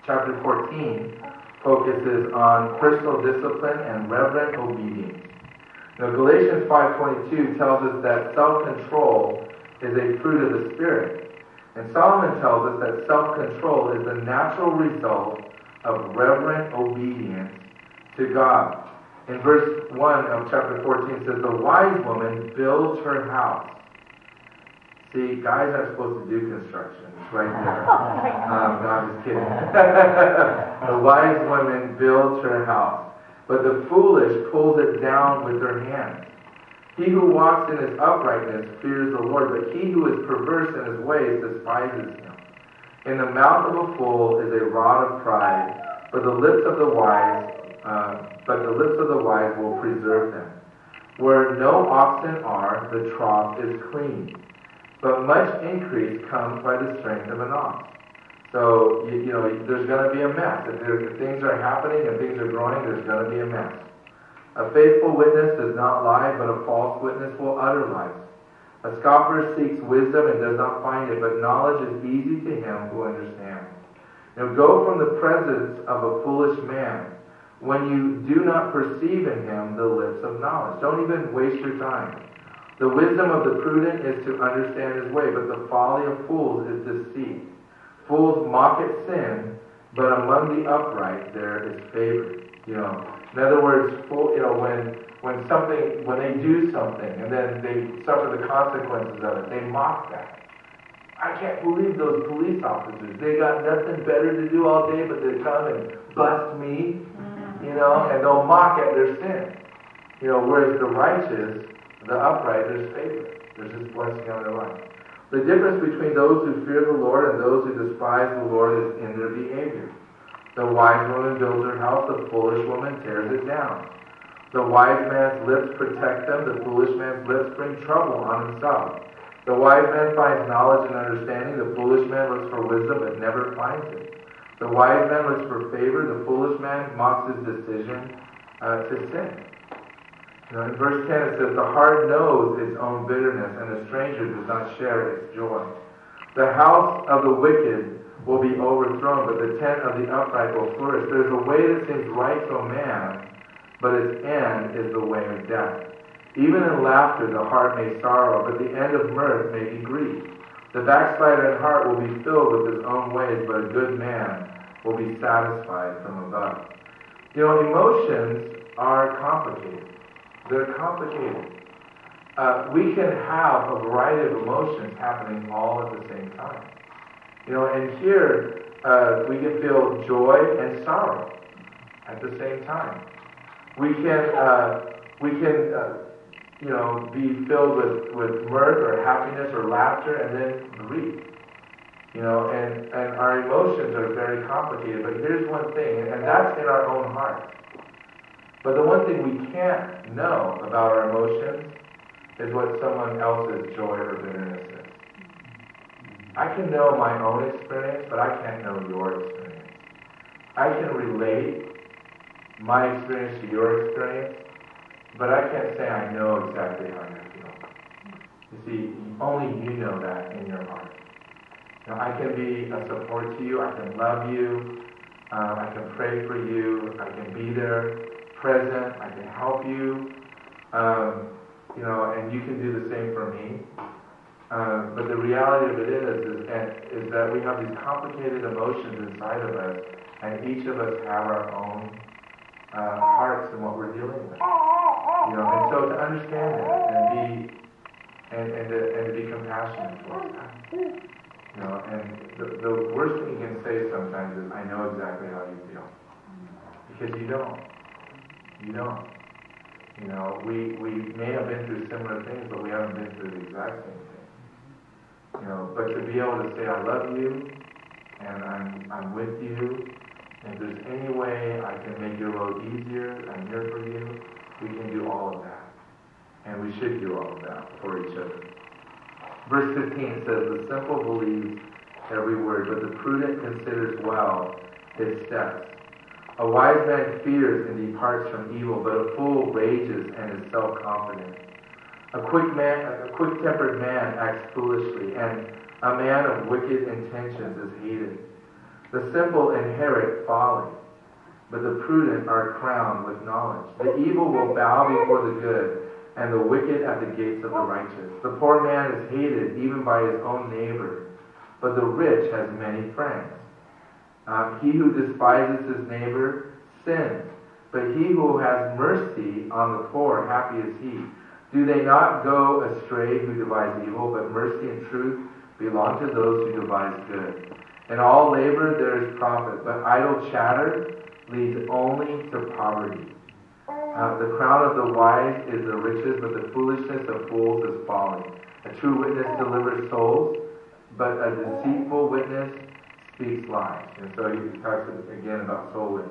Chapter 14 focuses on personal discipline and reverent obedience. Now, Galatians 5:22 tells us that self-control is a fruit of the Spirit. And Solomon tells us that self-control is the natural result of reverent obedience to God. In verse 1 of chapter 14 it says, the wise woman builds her house. See, guys aren't supposed to do construction. It's right there. No, I'm just kidding. The wise woman builds her house, but the foolish pulls it down with her hands. He who walks in his uprightness fears the Lord, but he who is perverse in his ways despises him. In the mouth of a fool is a rod of pride, but the lips of the wise will preserve them. Where no oxen are, the trough is clean, but much increase comes by the strength of an ox. So, there's going to be a mess. If things are happening and things are growing, there's going to be a mess. A faithful witness does not lie, but a false witness will utter lies. A scoffer seeks wisdom and does not find it, but knowledge is easy to him who understands. Go from the presence of a foolish man when you do not perceive in him the lips of knowledge. Don't even waste your time. The wisdom of the prudent is to understand his way, but the folly of fools is deceit. Fools mock at sin, but among the upright there is favor. In other words, when they do something and then they suffer the consequences of it, they mock that. I can't believe those police officers. They got nothing better to do all day but to come and bust me, and they'll mock at their sin. Whereas the righteous, the upright, there's favor. There's just blessing on their life. The difference between those who fear the Lord and those who despise the Lord is in their behavior. The wise woman builds her house, the foolish woman tears it down. The wise man's lips protect them, the foolish man's lips bring trouble on himself. The wise man finds knowledge and understanding, the foolish man looks for wisdom but never finds it. The wise man looks for favor, the foolish man mocks his decision to sin. In verse 10 it says, the heart knows its own bitterness, and the stranger does not share its joy. The house of the wicked will be overthrown, but the tent of the upright will flourish. There's a way that seems right to a man, but its end is the way of death. Even in laughter the heart may sorrow, but the end of mirth may be grief. The backslider in heart will be filled with his own ways, but a good man will be satisfied from above. Emotions are complicated. They're complicated. We can have a variety of emotions happening all at the same time. And here we can feel joy and sorrow at the same time. We can be filled with mirth or happiness or laughter, and then grief. And our emotions are very complicated. But here's one thing, and that's in our own heart. But the one thing we can't know about our emotions is what someone else's joy or bitterness is. I can know my own experience, but I can't know your experience. I can relate my experience to your experience, but I can't say I know exactly how you feel. You see, only you know that in your heart. I can be a support to you, I can love you, I can pray for you, I can be there, present, I can help you, and you can do the same for me. But the reality of it is that we have these complicated emotions inside of us, and each of us have our own hearts and what we're dealing with. And so to understand that and to be compassionate towards that. And the worst thing you can say sometimes is, I know exactly how you feel. Because you don't. You don't. We may have been through similar things, but we haven't been through the exact same thing. But to be able to say, I love you, and I'm with you, and if there's any way I can make your road easier, I'm here for you, we can do all of that. And we should do all of that for each other. Verse 15 says, the simple believes every word, but the prudent considers well his steps. A wise man fears and departs from evil, but a fool rages and is self-confident. A quick-tempered man acts foolishly, and a man of wicked intentions is hated. The simple inherit folly, but the prudent are crowned with knowledge. The evil will bow before the good, and the wicked at the gates of the righteous. The poor man is hated even by his own neighbor, but the rich has many friends. He who despises his neighbor sins, but he who has mercy on the poor, happy is he. Do they not go astray who devise evil, but mercy and truth belong to those who devise good. In all labor there is profit, but idle chatter leads only to poverty. The crown of the wise is the riches, but the foolishness of fools is folly. A true witness delivers souls, but a deceitful witness speaks lies. And so he talks again about soul winning.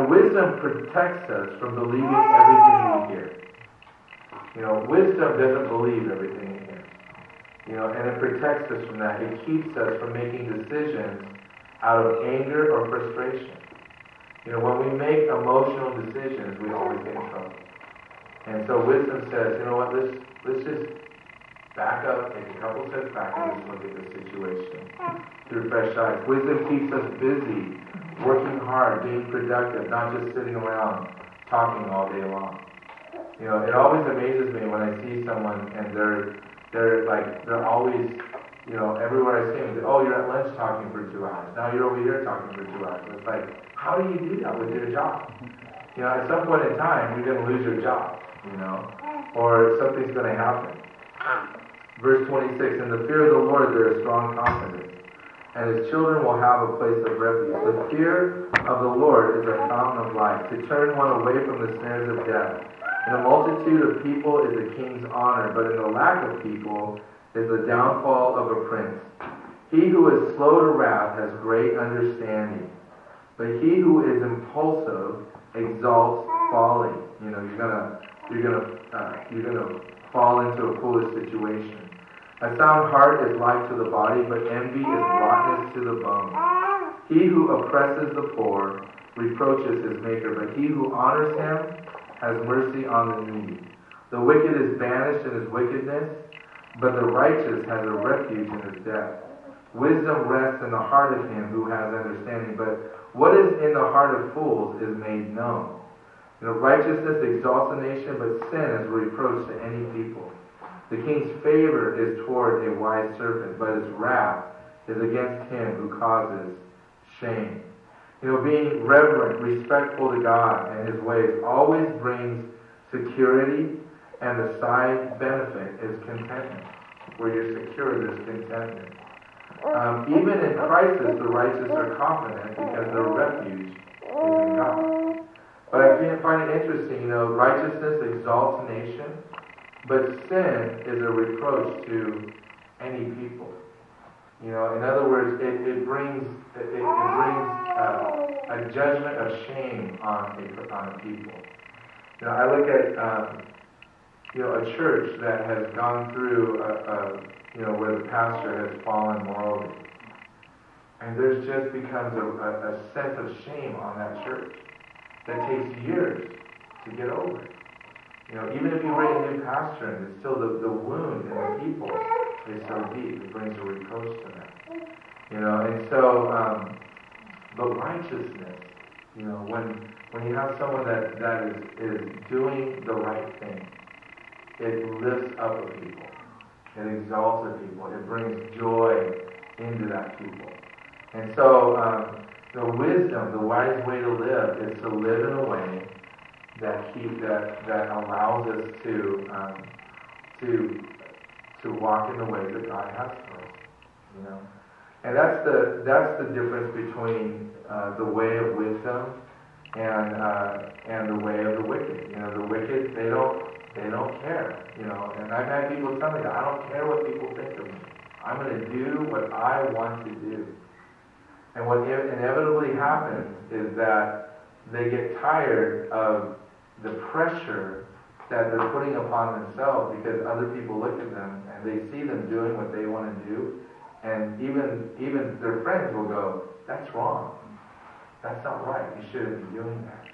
Wisdom protects us from believing everything we hear. Wisdom doesn't believe everything it hears. And it protects us from that. It keeps us from making decisions out of anger or frustration. When we make emotional decisions, we always get in trouble. And so wisdom says, you know what, let's just back up, take a couple steps back, and just look at the situation through fresh eyes. Wisdom keeps us busy, working hard, being productive, not just sitting around talking all day long. It always amazes me when I see someone and they're always, everywhere I see them, oh, you're at lunch talking for 2 hours. Now you're over here talking for 2 hours. It's like, how do you do that with your job? At some point in time, you're going to lose your job, or something's going to happen. Verse 26, in the fear of the Lord there is strong confidence, and his children will have a place of refuge. The fear of the Lord is a fountain of life, to turn one away from the snares of death. In a multitude of people is a king's honor, but in the lack of people is the downfall of a prince. He who is slow to wrath has great understanding, but he who is impulsive exalts folly. You're gonna fall into a foolish situation. A sound heart is life to the body, but envy is rottenness to the bones. He who oppresses the poor reproaches his maker, but he who honors him has mercy on the needy. The wicked is banished in his wickedness, but the righteous has a refuge in his death. Wisdom rests in the heart of him who has understanding, but what is in the heart of fools is made known. Righteousness exalts a nation, but sin is a reproach to any people. The king's favor is toward a wise servant, but his wrath is against him who causes shame. Being reverent, respectful to God and his ways always brings security, and the side benefit is contentment. Where you're secure, there's contentment. Even in crisis, the righteous are confident because their refuge is in God. But I find it interesting, righteousness exalts a nation, but sin is a reproach to any people. In other words, it brings a judgment of shame on a people. I look at a church that has gone through where the pastor has fallen morally, and there's just becomes a sense of shame on that church that takes years to get over. Even if you bring a new pastor in, it's still the wound in the people is so deep, it brings a reproach to them. And so, but righteousness, when you have someone that is doing the right thing, it lifts up a people. It exalts a people. It brings joy into that people. And so, the wisdom, the wise way to live is to live in a way that allows us to walk in the way that God has for us. And that's the difference between the way of wisdom and the way of the wicked. The wicked, they don't care. And I've had people tell me that I don't care what people think of me. I'm going to do what I want to do. And what inevitably happens is that they get tired of the pressure that they're putting upon themselves because other people look at them and they see them doing what they want to do, and even their friends will go, "That's wrong. That's not right. You shouldn't be doing that."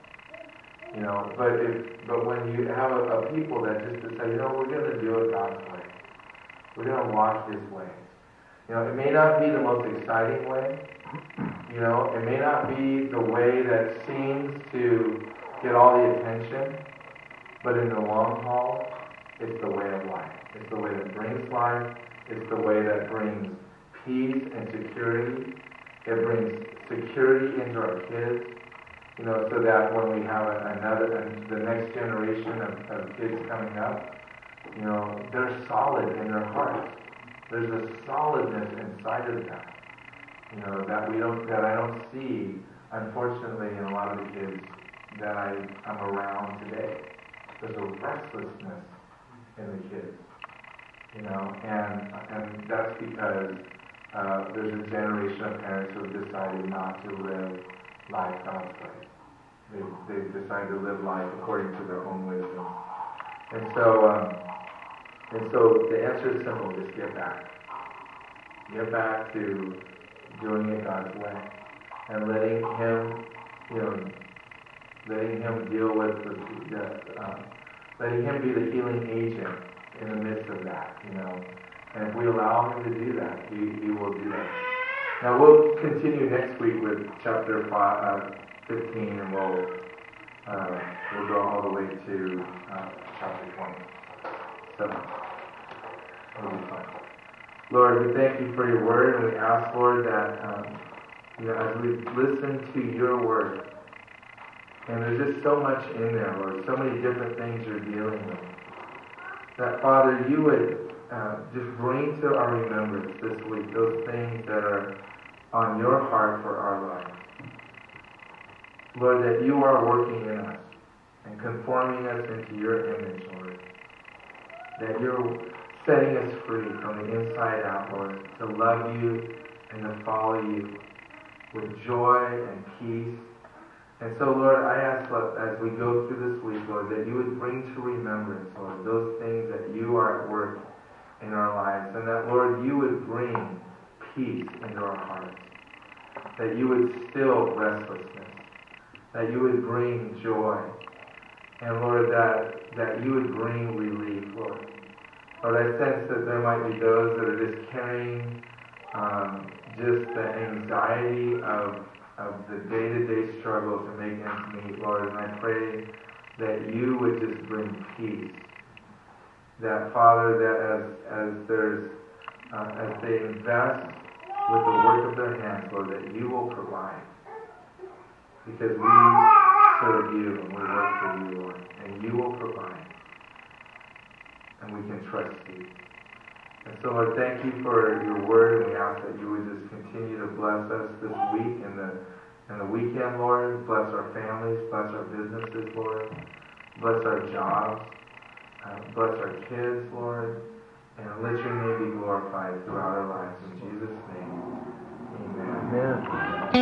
But when you have a people that just decide, we're going to do it God's way. We're going to walk His ways. It may not be the most exciting way. It may not be the way that seems to get all the attention, but in the long haul, it's the way of life. It's the way that brings life. It's the way that brings peace and security. It brings security into our kids, so that when we have the next generation of kids coming up, they're solid in their hearts. There's a solidness inside of them, that I don't see, unfortunately, in a lot of the kids that I'm around today. There's a restlessness in the kids, and that's because there's a generation of parents who have decided not to live life God's way. They've decided to live life according to their own wisdom. And so the answer is simple: just get back. Get back to doing it God's way, and letting Him, letting Him deal with letting Him be the healing agent in the midst of that, And if we allow Him to do that, He will do that. Now we'll continue next week with chapter 15, and we'll go all the way to chapter 20. So it'll be fun. Lord, we thank you for your word, and we ask, Lord, that as we listen to your word, and there's just so much in there, Lord, so many different things you're dealing with, that, Father, you would just bring to our remembrance this week those things that are on your heart for our lives. Lord, that you are working in us and conforming us into your image, Lord. That you're setting us free from the inside out, Lord, to love you and to follow you with joy and peace. And so, Lord, I ask, as we go through this week, Lord, that you would bring to remembrance, Lord, those things that you are at work in our lives. And that, Lord, you would bring peace into our hearts. That you would still restlessness. That you would bring joy. And, Lord, that you would bring relief, Lord. Lord, I sense that there might be those that are just carrying just the anxiety of the day-to-day struggle to make ends meet, Lord. And I pray that you would just bring peace. That, Father, that as they invest with the work of their hands, Lord, that you will provide. Because we serve you and we work for you, Lord. And you will provide. And we can trust you. And so, Lord, thank you for your word, and we ask that you would just continue to bless us this week and the weekend, Lord. Bless our families, bless our businesses, Lord. Bless our jobs. Bless our kids, Lord. And let your name be glorified throughout our lives. In Jesus' name, amen. Amen.